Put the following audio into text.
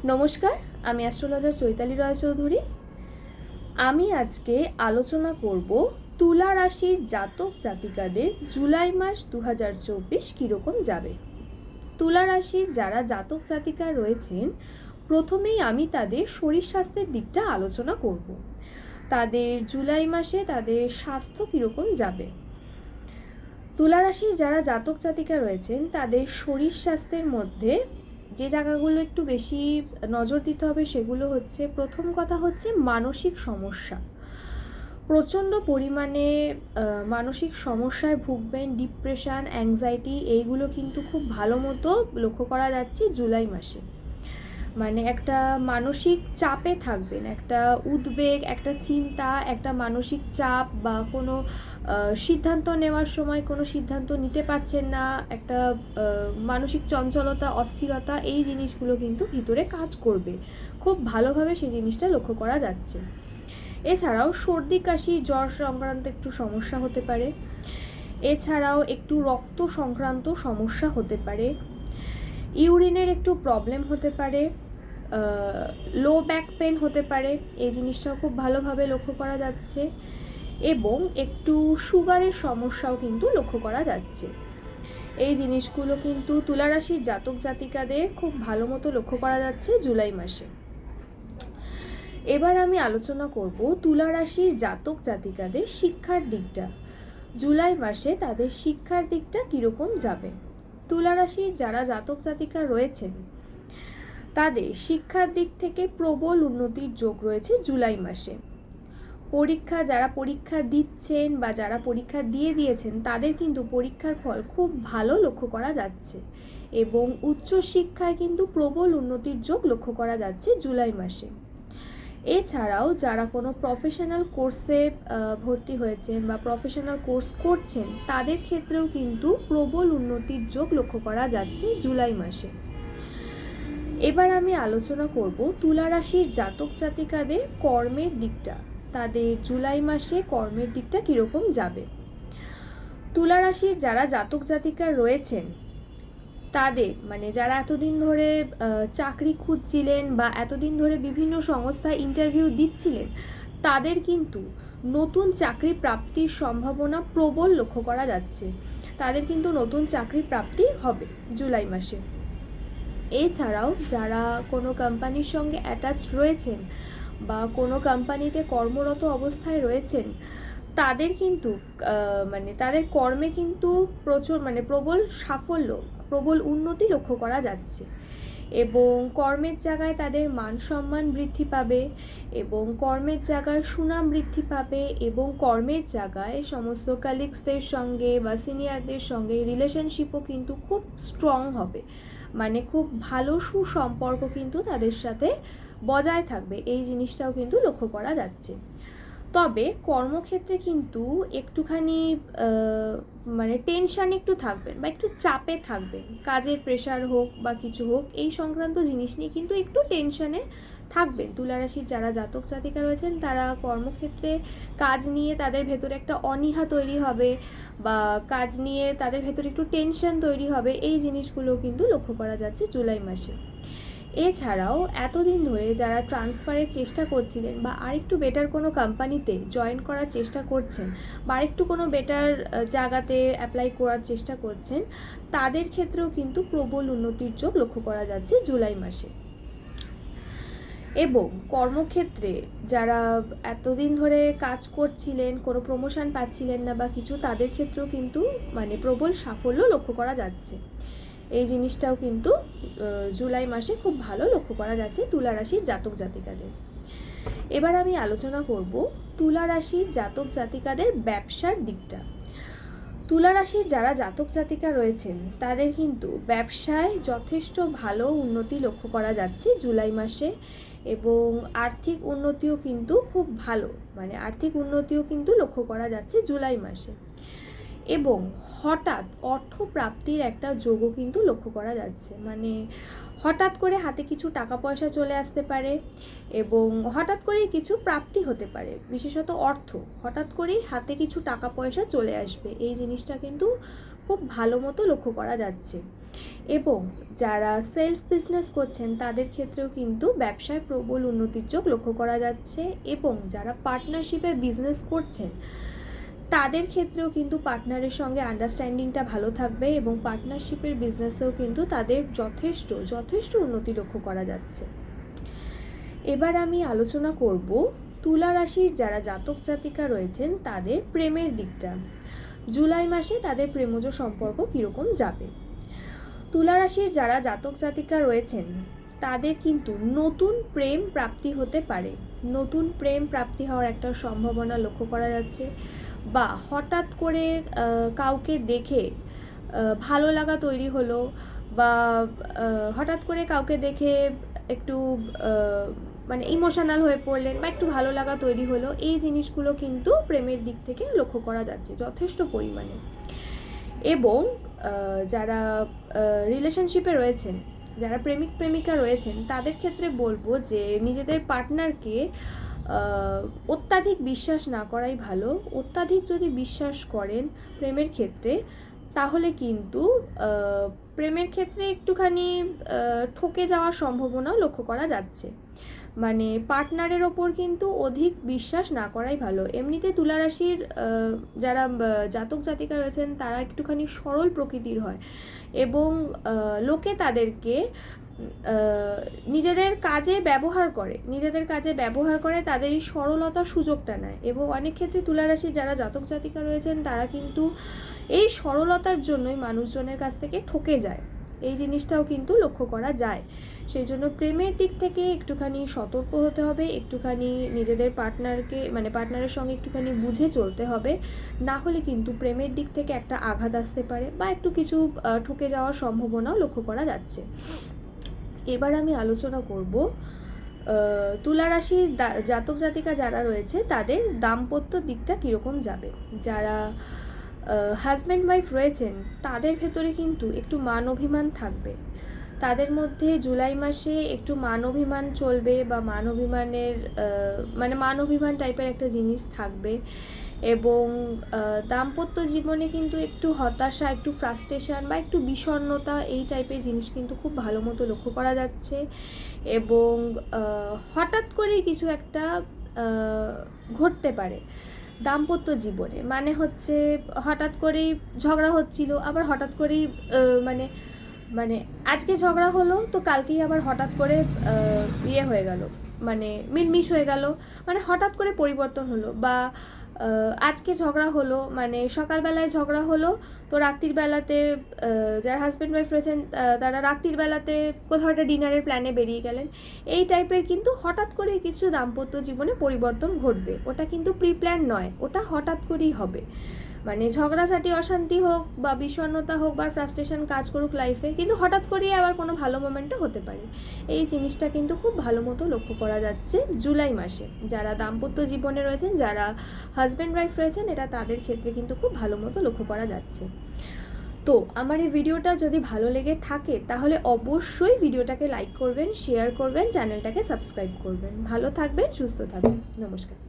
নমস্কার, আমি অ্যাস্ট্রোলজার চৈতালি রায়চৌধুরী। আমি আজকে আলোচনা করব তুলা রাশির জাতক জাতিকাদের জুলাই মাস 2024 কীরকম যাবে। তুলা রাশির যারা জাতক জাতিকা রয়েছেন, প্রথমেই আমি তাদের শরীর স্বাস্থ্যের দিকটা আলোচনা করব। তাদের জুলাই মাসে তাদের স্বাস্থ্য কীরকম যাবে। তুলা রাশির যারা জাতক জাতিকা রয়েছেন, তাদের শরীর স্বাস্থ্যের মধ্যে যে জায়গাগুলো একটু বেশি নজর দিতে হবে সেগুলো হচ্ছে, প্রথম কথা হচ্ছে মানসিক সমস্যা। প্রচণ্ড পরিমাণে মানসিক সমস্যায় ভুগবেন, ডিপ্রেশন, অ্যাংজাইটি, এইগুলো কিন্তু খুব ভালো মতো লক্ষ্য করা যাচ্ছে জুলাই মাসে। মানে একটা মানসিক চাপে থাকবেন, একটা উদ্বেগ, একটা চিন্তা, একটা মানসিক চাপ, বা কোনো সিদ্ধান্ত নেওয়ার সময় কোনো সিদ্ধান্ত নিতে পারছেন না, একটা মানসিক চঞ্চলতা, অস্থিরতা, এই জিনিসগুলো কিন্তু ভিতরে কাজ করবে। খুব ভালোভাবে সেই জিনিসটা লক্ষ্য করা যাচ্ছে। এছাড়াও সর্দি কাশি জ্বর সংক্রান্ত একটু সমস্যা হতে পারে। এছাড়াও একটু রক্ত সংক্রান্ত সমস্যা হতে পারে। ইউরিনের একটু প্রবলেম হতে পারে। লো ব্যাক পেন হতে পারে, এই জিনিসটাও খুব ভালোভাবে লক্ষ্য করা যাচ্ছে। এবং একটু সুগারের সমস্যাও কিন্তু লক্ষ্য করা যাচ্ছে। এই জিনিসগুলো কিন্তু তুলা রাশির জাতক জাতিকাদের খুব ভালো মতো লক্ষ্য করা যাচ্ছে জুলাই মাসে। এবার আমি আলোচনা করব তুলা রাশির জাতক জাতিকাদের শিক্ষার দিকটা। জুলাই মাসে তাদের শিক্ষার দিকটা কীরকম যাবে। তুলা রাশির যারা জাতক জাতিকা রয়েছেন, তাদের শিক্ষার দিক থেকে প্রবল উন্নতির যোগ রয়েছে জুলাই মাসে। যারা পরীক্ষা দিচ্ছেন বা যারা পরীক্ষা দিয়েছেন, তাদের কিন্তু পরীক্ষার ফল খুব ভালো লক্ষ্য করা যাচ্ছে। এবং উচ্চশিক্ষায় কিন্তু প্রবল উন্নতির যোগ লক্ষ্য করা যাচ্ছে জুলাই মাসে। এছাড়াও যারা কোনো প্রফেশনাল কোর্সে ভর্তি হয়েছেন বা প্রফেশনাল কোর্স করছেন, তাদের ক্ষেত্রেও কিন্তু প্রবল উন্নতির যোগ লক্ষ্য করা যাচ্ছে জুলাই মাসে। এবার আমি আলোচনা করব তুলা রাশির জাতক জাতিকাদের কর্মের দিকটা। তাদের জুলাই মাসে কর্মের দিকটা কীরকম যাবে। তুলা রাশির যারা জাতক জাতিকা রয়েছেন, তাদের যারা এতদিন ধরে চাকরি খুঁজছিলেন বা এতদিন ধরে বিভিন্ন সংস্থায় ইন্টারভিউ দিচ্ছিলেন, তাদের কিন্তু নতুন চাকরি প্রাপ্তির সম্ভাবনা প্রবল লক্ষ্য করা যাচ্ছে। তাদের কিন্তু নতুন চাকরি প্রাপ্তি হবে জুলাই মাসে। এছাড়াও যারা কোনো কোম্পানির সঙ্গে অ্যাটাচড রয়েছেন বা কোনো কোম্পানিতে কর্মরত অবস্থায় রয়েছেন, তাদের কিন্তু তাদের কর্মে কিন্তু প্রবল সাফল্য, প্রবল উন্নতি লক্ষ্য করা যাচ্ছে। এবং কর্মের জায়গায় তাদের মান সম্মান বৃদ্ধি পাবে, এবং কর্মের জায়গায় সুনাম বৃদ্ধি পাবে, এবং কর্মের জায়গায় সমস্ত কালিগসদের সঙ্গে বা সিনিয়রদের সঙ্গে রিলেশনশিপও কিন্তু খুব স্ট্রং হবে। খুব ভালো সুসম্পর্ক কিন্তু তাদের সাথে বজায় থাকবে, এই জিনিসটাও কিন্তু লক্ষ্য করা যাচ্ছে। তবে কর্মক্ষেত্রে কিন্তু একটুখানি টেনশান একটু থাকবেন বা একটু চাপে থাকবেন, কাজের প্রেশার হোক বা কিছু হোক, এই সংক্রান্ত জিনিস নিয়ে কিন্তু একটু টেনশানে থাকবেন। তুলা রাশির যারা জাতক জাতিকা রয়েছেন, তারা কর্মক্ষেত্রে কাজ নিয়ে তাদের ভেতরে একটা অনীহা তৈরি হবে বা কাজ নিয়ে তাদের ভেতরে একটু টেনশন তৈরি হবে, এই জিনিসগুলো কিন্তু লক্ষ্য করা যাচ্ছে জুলাই মাসে। এছাড়াও এতদিন ধরে যারা ট্রান্সফারের চেষ্টা করছিলেন বা আরেকটু বেটার কোনো কোম্পানিতে জয়েন করার চেষ্টা করছেন বা আরেকটু কোনো বেটার জায়গাতে অ্যাপ্লাই করার চেষ্টা করছেন, তাদের ক্ষেত্রেও কিন্তু প্রবল উন্নতির যোগ লক্ষ্য করা যাচ্ছে জুলাই মাসে। এবং কর্মক্ষেত্রে যারা এতদিন ধরে কাজ করছিলেন, কোনো প্রমোশন পাচ্ছিলেন না বা কিছু, তাদের ক্ষেত্রেও কিন্তু প্রবল সাফল্য লক্ষ্য করা যাচ্ছে। এই জিনিসটাও কিন্তু জুলাই মাসে খুব ভালো লক্ষ্য করা যাচ্ছে তুলা রাশির জাতক জাতিকাদের। এবার আমি আলোচনা করব তুলা রাশির জাতক জাতিকাদের ব্যবসার দিকটা। তুলা রাশির যারা জাতক জাতিকা রয়েছেন, তাদের কিন্তু ব্যবসায় যথেষ্ট ভালো উন্নতি লক্ষ্য করা যাচ্ছে জুলাই মাসে। এবং আর্থিক উন্নতিও কিন্তু খুব ভালো, আর্থিক উন্নতিও কিন্তু লক্ষ্য করা যাচ্ছে জুলাই মাসে। এবং হঠাৎ অর্থ প্রাপ্তির একটা যোগও কিন্তু লক্ষ্য করা যাচ্ছে। হঠাৎ করে হাতে কিছু টাকা পয়সা চলে আসতে পারে এবং হঠাৎ করেই কিছু প্রাপ্তি হতে পারে, বিশেষত অর্থ হঠাৎ করেই হাতে কিছু টাকা পয়সা চলে আসবে, এই জিনিসটা কিন্তু খুব ভালো মতো লক্ষ্য করা যাচ্ছে। এবং যারা সেলফ বিজনেস করছেন তাদের ক্ষেত্রেও কিন্তু ব্যবসায় প্রবল উন্নতির যোগ লক্ষ্য করা যাচ্ছে। এবং যারা পার্টনারশিপে বিজনেস করছেন তাদের ক্ষেত্রেও কিন্তু পার্টনারের সঙ্গে আন্ডারস্ট্যান্ডিংটা ভালো থাকবে এবং পার্টনারশিপের বিজনেসেও কিন্তু তাদের যথেষ্ট উন্নতি লক্ষ্য করা যাচ্ছে। এবার আমি আলোচনা করব তুলা রাশির যারা জাতক জাতিকা রয়েছেন তাদের প্রেমের দিকটা। জুলাই মাসে তাদের প্রেমজ সম্পর্ক কীরকম যাবে। তুলা রাশির যারা জাতক জাতিকা রয়েছেন তাদের কিন্তু নতুন প্রেম প্রাপ্তি হতে পারে। নতুন প্রেম প্রাপ্তি হওয়ার একটা সম্ভাবনা লক্ষ্য করা যাচ্ছে, বা হঠাৎ করে কাউকে দেখে ভালো লাগা তৈরি হলো, বা হঠাৎ করে কাউকে দেখে একটু মানে ইমোশনাল হয়ে পড়লেন, বা একটু ভালো লাগা তৈরি হলো। এই জিনিসগুলো কিন্তু প্রেমের দিক থেকে লক্ষ্য করা যাচ্ছে যথেষ্ট পরিমাণে। এবং যারা রিলেশনশিপে রয়েছেন, যারা প্রেমিক প্রেমিকা রয়েছেন তাদের ক্ষেত্রে বলবো যে নিজেদের পার্টনারকে অত্যাধিক বিশ্বাস না করাই ভালো। অত্যাধিক যদি বিশ্বাস করেন প্রেমের ক্ষেত্রে তাহলে কিন্তু প্রেমের ক্ষেত্রে একটুখানি ঠকে যাওয়ার সম্ভাবনাও লক্ষ্য করা যাচ্ছে। মানে পার্টনারের ওপর কিন্তু অধিক বিশ্বাস না করাই ভালো। এমনিতে তুলা রাশির যারা জাতক জাতিকা রয়েছেন তারা একটুখানি সরল প্রকৃতির হয় এবং লোকে তাদেরকে নিজেদের কাজে ব্যবহার করে তাদের এই সরলতার সুযোগটা নেয়। এবং অনেক ক্ষেত্রে তুলা রাশির যারা জাতক জাতিকা রয়েছেন তারা কিন্তু এই সরলতার জন্যই মানুষজনের কাছ থেকে ঠকে যায়। এই জিনিসটাও কিন্তু লক্ষ্য করা যায়। সেই জন্য প্রেমের দিক থেকে একটুখানি সতর্ক হতে হবে, একটুখানি নিজেদের পার্টনারের সঙ্গে একটুখানি বুঝে চলতে হবে, না হলে কিন্তু প্রেমের দিক থেকে একটা আঘাত আসতে পারে বা একটু কিছু ঠকে যাওয়ার সম্ভাবনাও লক্ষ্য করা যাচ্ছে। এবার আমি আলোচনা করব তুলা রাশির জাতক জাতিকা যারা রয়েছে তাদের দাম্পত্য দিকটা কীরকম যাবে। যারা হাজব্যান্ড ওয়াইফ রয়েছেন তাদের ভেতরে কিন্তু একটু মান অভিমান থাকবে। তাদের মধ্যে জুলাই মাসে একটু মান অভিমান চলবে, বা মান অভিমান টাইপের একটা জিনিস থাকবে। এবং দাম্পত্য জীবনে কিন্তু একটু হতাশা, একটু ফ্রাস্ট্রেশন বা একটু বিষণ্ণতা এই টাইপের জিনিস কিন্তু খুব ভালো মতো লক্ষ্য করা যাচ্ছে। এবং হঠাৎ করেই কিছু একটা ঘটতে পারে দাম্পত্য জীবনে। মানে হচ্ছে হঠাৎ করেই ঝগড়া হচ্ছিল, আবার হঠাৎ করেই মানে আজকে ঝগড়া হলো তো কালকেই আবার হঠাৎ করে হয়ে গেল, মানে মিলমিশ হয়ে গেল, মানে হঠাৎ করে পরিবর্তন হলো। বা আজকে ঝগড়া হলো, মানে সকালবেলায় ঝগড়া হলো তো রাত্রির বেলাতে যারা হাজব্যান্ড ওয়াইফ রয়েছেন তারা রাত্রির বেলাতে কোথাও একটা ডিনারের প্ল্যানে বেরিয়ে গেলেন। এই টাইপের কিন্তু হঠাৎ করে কিছু দাম্পত্য জীবনে পরিবর্তন ঘটবে। ওটা কিন্তু প্রি প্ল্যান নয়, ওটা হঠাৎ করেই হবে। মানে ঝগড়াঝাটি, অশান্তি হোক বা বিষণ্ণতা হোক বা ফ্রাস্ট্রেশন কাজ করুক লাইফে, কিন্তু হঠাৎ করেই আবার কোনো ভালো মোমেন্টও হতে পারে। এই জিনিসটা কিন্তু খুব ভালো মতো লক্ষ্য করা যাচ্ছে জুলাই মাসে। যারা দাম্পত্য জীবনে রয়েছেন, যারা হাজব্যান্ড ওয়াইফ রয়েছেন, এটা তাদের ক্ষেত্রে কিন্তু খুব ভালো মতো লক্ষ্য করা যাচ্ছে। তো আমার এই ভিডিওটা যদি ভালো লেগে থাকে তাহলে অবশ্যই ভিডিওটাকে লাইক করবেন, শেয়ার করবেন, চ্যানেলটাকে সাবস্ক্রাইব করবেন। ভালো থাকবেন, সুস্থ থাকবেন। নমস্কার।